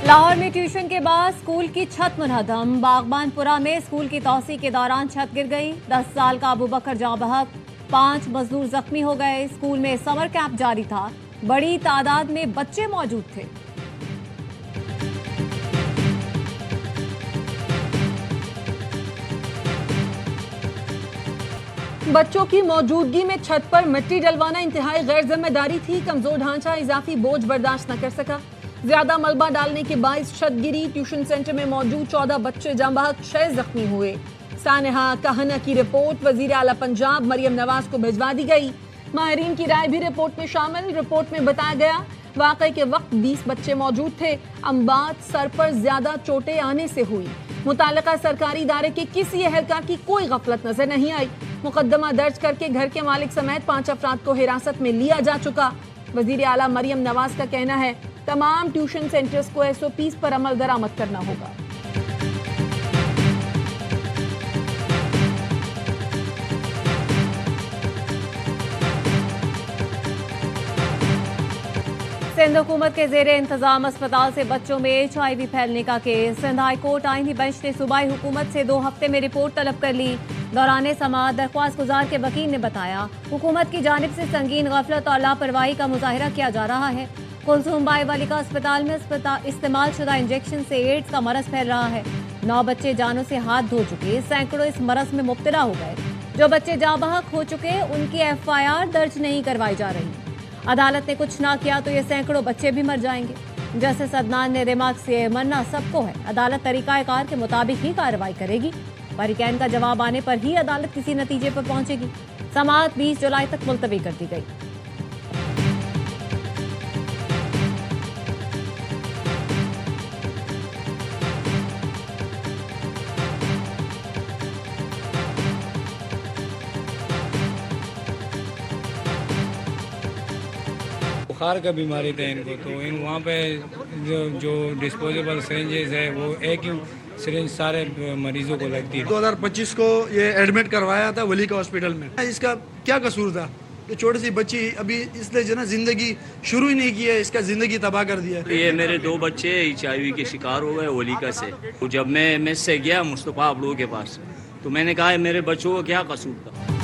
लाहौर में ट्यूशन के बाद स्कूल की छत मुनहदम। बागबानपुरा में स्कूल की तौसी के दौरान छत गिर गई। 10 साल का अबू बकर जाँ बहक, 5 मजदूर जख्मी हो गए। स्कूल में समर कैंप जारी था, बड़ी तादाद में बच्चे मौजूद थे। बच्चों की मौजूदगी में छत पर मिट्टी डलवाना इंतहाई गैर जिम्मेदारी थी। कमजोर ढांचा इजाफी बोझ बर्दाश्त न कर सका। ज्यादा मलबा डालने के बायस छत गिरी। ट्यूशन सेंटर में मौजूद 14 बच्चे जाँ बहक, 6 जख्मी हुए। सानहा कहना की रिपोर्ट वजीर आला पंजाब मरियम नवाज को भिजवा दी गई। माहिरीन की राय भी रिपोर्ट में शामिल। रिपोर्ट में बताया गया वाकई के वक्त 20 बच्चे मौजूद थे। अम्बात सर पर ज्यादा चोटें आने से हुई। मुतालिका सरकारी इदारे के किसी एहलकार की कोई गफलत नजर नहीं आई। मुकदमा दर्ज करके घर के मालिक समेत 5 अफराद को हिरासत में लिया जा चुका। वजीर आला मरियम नवाज का कहना है तमाम ट्यूशन सेंटर्स को SOPs पर अमल दरामद करना होगा। सिंध हुकूमत के जेर इंतजाम अस्पताल से बच्चों में HIV फैलने का केस। सिंध हाई कोर्ट आईनी बेंच ने सूबाई हुकूमत से 2 हफ्ते में रिपोर्ट तलब कर ली। दौरान समाअत दरख्वास्त गुजार के वकील ने बताया हुकूमत की जानिब से संगीन गफलत और लापरवाही का मुजाहिरा किया जा रहा है। कुलसूम बाई बालिका अस्पताल में इस्तेमाल शुदा इंजेक्शन से एड्स का मरज फैल रहा है। 9 बच्चे जानों से हाथ धो चुके, सैकड़ों इस मरज में मुब्तला हो गए। जो बच्चे जाँ बहक हो चुके उनकी FIR दर्ज नहीं करवाई जा रही। अदालत ने कुछ ना किया तो ये सैकड़ों बच्चे भी मर जाएंगे। जस्टिस अदनान ने रिमार्क से मरना सबको है, अदालत तरीकाकार के मुताबिक ही कार्रवाई करेगी। वारिकैन का जवाब आने पर ही अदालत किसी नतीजे पर पहुंचेगी। समाअत 20 जुलाई तक मुलतवी कर दी गई। बुखार का बीमारी था इनको, तो इन वहाँ पे जो डिस्पोजेबल सिरिंजेस है वो एक ही सिरिंज सारे मरीजों को लगती है। 2025 को ये एडमिट करवाया था वली का हॉस्पिटल में। इसका क्या कसूर था? ये छोटी सी बच्ची अभी इसने जो ना जिंदगी शुरू ही नहीं की है, इसका जिंदगी तबाह कर दिया। ये मेरे 2 बच्चे HIV के शिकार हो गए वलीका से। तो जब मैं मेस से गया मुस्तफा आप लोगों के पास, तो मैंने कहा मेरे बच्चों को क्या कसूर था।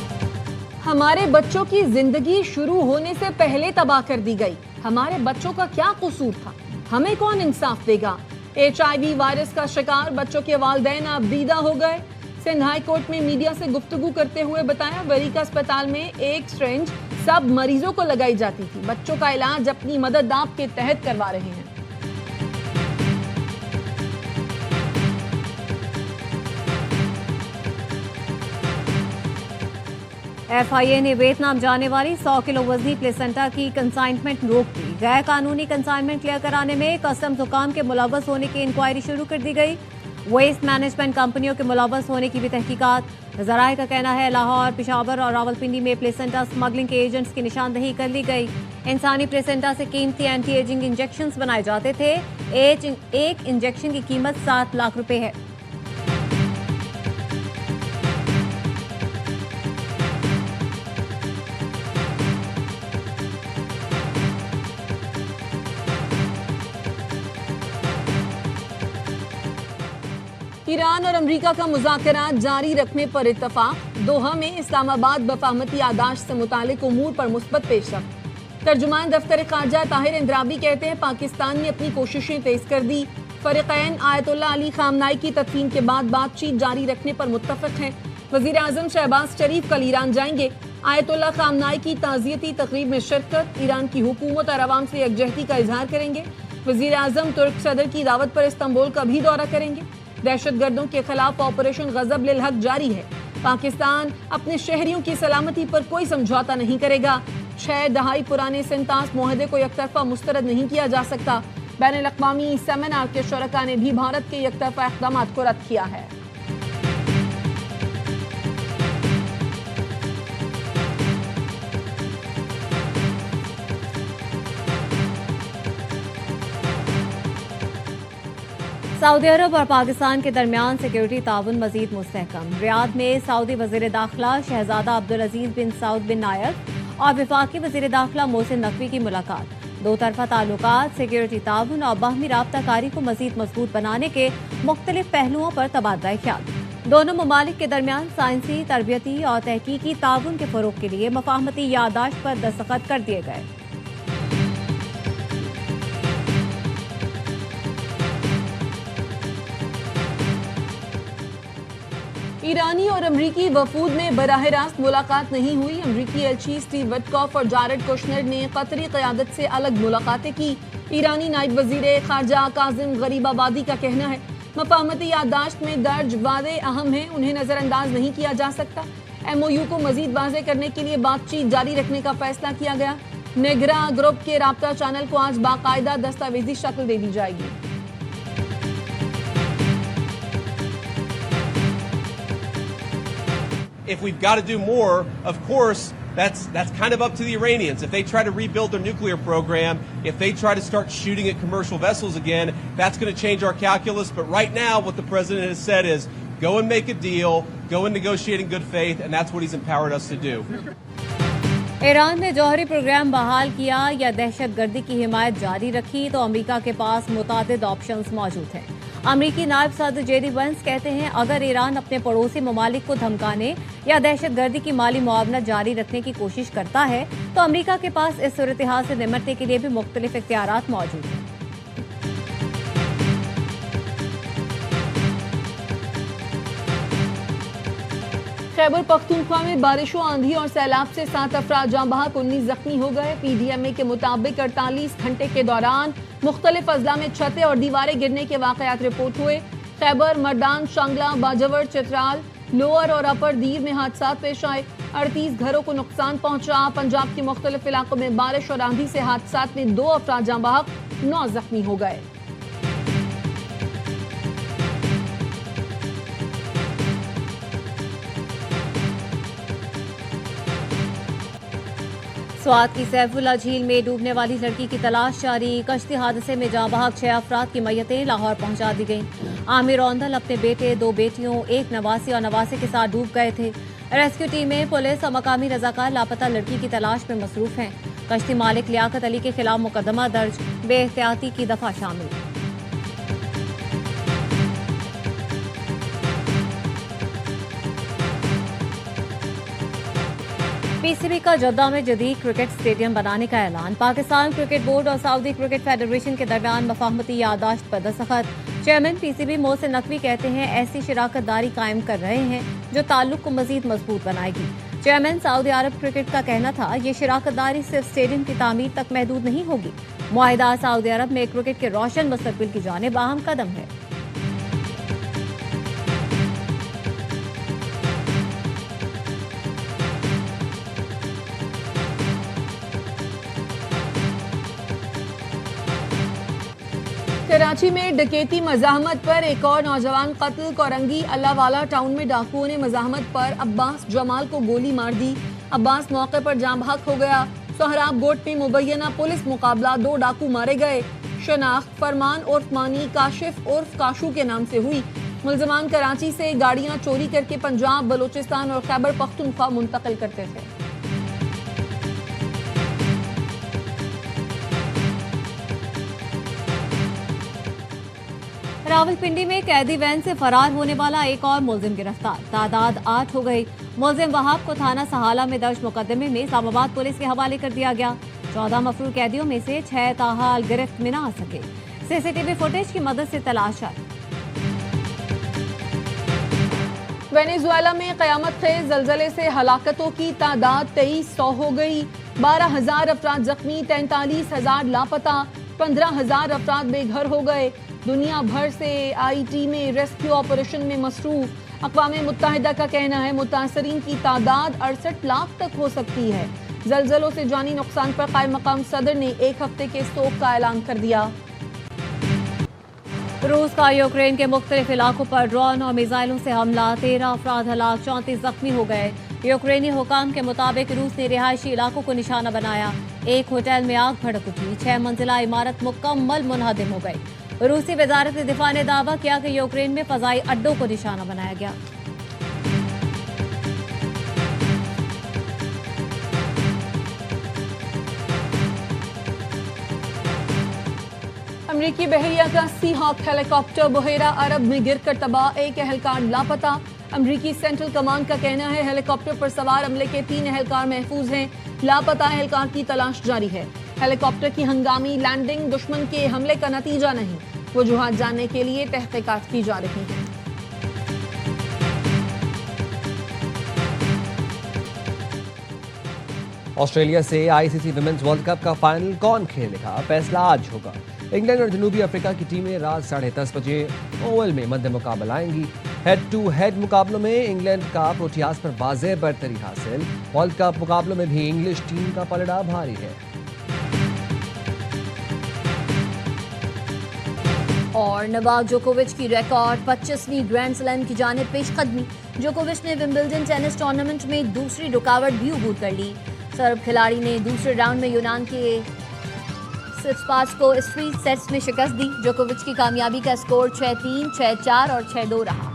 हमारे बच्चों की जिंदगी शुरू होने से पहले तबाह कर दी गई। हमारे बच्चों का क्या कसूर था? हमें कौन इंसाफ देगा? HIV वायरस का शिकार बच्चों के वालिदैन अब दीदा हो गए। सिंध हाई कोर्ट में मीडिया से गुफ्तगू करते हुए बताया वरीका अस्पताल में एक सिरिंज सब मरीजों को लगाई जाती थी। बच्चों का इलाज अपनी मदद आप के तहत करवा रहे हैं। FIA ने वियतनाम जाने वाली 100 किलो वजनी प्लेसेंटा की कंसाइनमेंट रोक दी। गैर कानूनी कंसाइनमेंट क्लियर कराने में कस्टम्स हुकाम के मुलव्वस होने की इंक्वायरी शुरू कर दी गई। वेस्ट मैनेजमेंट कंपनियों के मुलव्वस होने की भी तहकीकात। ज़राए का कहना है लाहौर, पेशावर और रावलपिंडी में प्लेसेंटा स्मगलिंग के एजेंट्स की निशानदही कर ली गई। इंसानी प्लेसेंटा से कीमती एंटी एजिंग इंजेक्शन बनाए जाते थे। एक इंजेक्शन की कीमत 7 लाख रुपए है। ईरान और अमेरिका का मुज़ाकरात जारी रखने पर इत्तफाक। दोहा में इस्लामाबाद बफाहमती यादाश्त से मुतालिक उमूर पर मुस्बत पेशरफ्त। तर्जुमान दफ्तर ख़ारजा ताहिर इंद्राबी कहते हैं पाकिस्तान ने अपनी कोशिशें तेज कर दी। फ़रीक़ैन आयतुल्लाह अली ख़ामनाई की तदफीन के बाद बातचीत जारी रखने पर मुत्तफ़िक़ हैं। वज़ीर आज़म शहबाज शरीफ कल ईरान जाएंगे। आयतुल्लाह ख़ामनाई की ताज़ियती तक़रीब में शिरकत। ईरान की हुकूमत और अवाम से यकजहती का इजहार करेंगे। वज़ीर आज़म तुर्क सदर की दावत पर इस्तांबुल का भी दौरा करेंगे। दहशतगर्दों के खिलाफ ऑपरेशन गजब लिल हक जारी है। पाकिस्तान अपने शहरियों की सलामती पर कोई समझौता नहीं करेगा। 6 दहाई पुराने सिंतास मुआहदे को यकतरफा मुस्तरद नहीं किया जा सकता। बैनुल अक़वामी सेमिनार के शुरका ने भी भारत के यकतरफा इक़दामात को रद्द किया है। सऊदी अरब और पाकिस्तान के दरमियान सिक्योरिटी ताउन मजीद मुस्तहकम। रियाद में सऊदी वज़ीर दाखिला शहजादा अब्दुल अजीज बिन सऊद बिन नायफ और वफाकी वज़ीर दाखिला मोहसिन नकवी की मुलाकात। दो तरफा ताल्लुकात, सिक्योरिटी ताउन और बाहमी राब्ताकारी को मजीद मजबूत बनाने के मुख्तलिफ पहलुओं पर तबादला ख्याल। दोनों ममालिक के दरमियान साइंसी, तरबियती और तहकीकी ताउन के फरोग के लिए मफाहमती याददाश्त पर दस्तखत कर दिए गए। ईरानी और अमरीकी वफूद में बराह रास्त मुलाकात नहीं हुई। अमरीकी एलची स्टीव विटकॉफ और जारेड कुशनर ने कतरी क़यादत से अलग मुलाकातें की। ईरानी नायब वज़ीर ख़ारजा काज़िम गरीबाबादी का कहना है मफाहमती याददाश्त में दर्ज वादे अहम हैं, उन्हें नज़रअंदाज नहीं किया जा सकता। MOU को मजीद वाज़े करने के लिए बातचीत जारी रखने का फैसला किया गया। नेगरा ग्रुप के राब्ता चैनल को आज बाकायदा दस्तावेजी शक्ल दे दी जाएगी। If we've got to do more, of course, that's kind of up to the Iranians. If they try to rebuild their nuclear program, if they try to start shooting at commercial vessels again, that's going to change our calculus. But right now, what the president has said is go and make a deal, go and negotiate in good faith, and that's what he's empowered us to do. Iran ने जौहरी programme बहाल किया या दहशतगर्दी की हिमायत जारी रखी तो America के पास मुतादिद ऑप्शंस मौजूद हैं। अमेरिकी नायब सदर जेडी वेंस कहते हैं अगर ईरान अपने पड़ोसी ममालिक को धमकाने या दहशतगर्दी की माली मुआवनत जारी रखने की कोशिश करता है तो अमेरिका के पास इस सूरत-ए-हाल से निपटने के लिए भी मुख्तलिफ इख्तियारात मौजूद हैं। खैबर पख्तूनख्वा में बारिशों, आंधी और सैलाब से 7 अफराद जाँ बहक, 19 जख्मी हो गए। PDMA के मुताबिक 48 घंटे के दौरान मुख्तलिफ अजला में छतें और दीवारें गिरने के वाकयात रिपोर्ट हुए। खैबर, मर्दान, शांगला, बाजवर, चित्राल, लोअर और अपर दीर में हादसात पेश आए। 38 घरों को नुकसान पहुंचा। पंजाब के मुख्तलिफ इलाकों में बारिश और आंधी से हादसात में 2 अफराद जाँ बहक, 9 जख्मी हो गए। स्वात की सैफुल्ला झील में डूबने वाली लड़की की तलाश जारी। कश्ती हादसे में जाँ बहक 6 अफराद की मैयतें लाहौर पहुंचा दी गईं। आमिर औंदल अपने बेटे, 2 बेटियों, 1 नवासी और नवासे के साथ डूब गए थे। रेस्क्यू टीमें, पुलिस और मकामी रजाकार लापता लड़की की तलाश में मसरूफ हैं। कश्ती मालिक लियाकत अली के खिलाफ मुकदमा दर्ज, बेएहतियाती की दफा शामिल। PCB का जद्दा में जदीद क्रिकेट स्टेडियम बनाने का ऐलान। पाकिस्तान क्रिकेट बोर्ड और सऊदी क्रिकेट फेडरेशन के दरमियान मफाहमती याददाश्त पर दस्तखत। चेयरमैन PCB मोहसिन नकवी कहते हैं ऐसी शराकतदारी कायम कर रहे हैं जो ताल्लुक को मजीद मजबूत बनाएगी। चेयरमैन सऊदी अरब क्रिकेट का कहना था ये शराकतदारी सिर्फ स्टेडियम की तामीर तक महदूद नहीं होगी। मुआहिदा सऊदी अरब में क्रिकेट के रोशन मुस्तकबिल की जानिब अहम कदम है। कराची में डकैती मज़ाहमत पर एक और नौजवान कत्ल। कोरंगी अल्लाहवाला टाउन में डाकुओं ने मज़ाहमत पर अब्बास जमाल को गोली मार दी। अब्बास मौके पर जाँ बहक हो गया। सोहराब गोट में मुबैना पुलिस मुकाबला, 2 डाकू मारे गए। शनाख्त फरमान उर्फ मानी, काशिफ उर्फ काशू के नाम से हुई। मुल्ज़मान कराची से गाड़ियाँ चोरी करके पंजाब, बलूचिस्तान और खैबर पख्तूनख्वा मुंतकिल करते थे। रावलपिंडी में कैदी वैन से फरार होने वाला एक और मुलजिम गिरफ्तार। तादाद 8 हो गई। मुलजिम वहाब को थाना सहाला में दर्ज मुकदमे में इस्लामाबाद पुलिस के हवाले कर दिया गया। 14 मफरूर कैदियों में से 6 ताहाल गिरफ्त में न आ सके। CCTV फुटेज की मदद से तलाश जारी। वेनेजुएला में क़यामत खेज़ ज़लज़ले से हलाकतों की तादाद 2300 हो गई। 12,000 अफराद जख्मी, 43,000 लापता, 15,000 अफराद बेघर हो गए। दुनिया भर से IT में रेस्क्यू ऑपरेशन में मसरूफ। अक़वाम मुत्तहिदा का कहना है मुतासरीन की तादाद 68 लाख तक हो सकती है। ज़लज़लों से जानी नुकसान पर कायम मकाम सदर ने 1 हफ्ते के स्टॉप का ऐलान कर दिया। रूस का यूक्रेन के मुख्तलिफ इलाकों पर ड्रोन और मिसाइलों से हमला। 13 अफराद हलाक, 34 जख्मी हो गए। यूक्रेनी हुकाम के मुताबिक रूस ने रिहायशी इलाकों को निशाना बनाया। एक होटल में आग भड़क उठी। 6 मंजिला इमारत मुकम्मल मुनहदम हो गई। रूसी वजारत दिफा ने दावा किया कि यूक्रेन में फ़ज़ाई अड्डों को निशाना बनाया गया। अमरीकी बहरिया का सी हॉक हेलीकॉप्टर बहेरा अरब में गिरकर तबाह, एक एहलकार लापता। अमरीकी सेंट्रल कमांड का कहना है हेलीकॉप्टर पर सवार अमले के 3 एहलकार महफूज हैं। लापता एहलकार की तलाश जारी है। हेलीकॉप्टर की हंगामी लैंडिंग दुश्मन के हमले का नतीजा नहीं, वजूहात जानने के लिए तहकीकात की जा रही हैं। ऑस्ट्रेलिया से आईसीसी विमेंस वर्ल्ड कप का फाइनल कौन खेलेगा, फैसला आज होगा। इंग्लैंड और जनूबी अफ्रीका की टीमें रात 10:30 बजे ओवल में मध्य मुकाबला आएंगी। हेड टू हेड मुकाबलों में इंग्लैंड का प्रोटियाज पर वाज़ेह बरतरी हासिल। वर्ल्ड कप मुकाबलों में भी इंग्लिश टीम का पलड़ा भारी है। और नोवाक जोकोविच की रिकॉर्ड 25वीं ग्रैंड स्लैम की जानिब पेशकदमी। जोकोविच ने विंबलडन टेनिस टूर्नामेंट में दूसरी रुकावट भी अबूर कर ली। सर्ब खिलाड़ी ने दूसरे राउंड में यूनान के सिट्सपास को 3 सेट्स में शिकस्त दी। जोकोविच की कामयाबी का स्कोर 6-3, 6-4 और 6-2 रहा।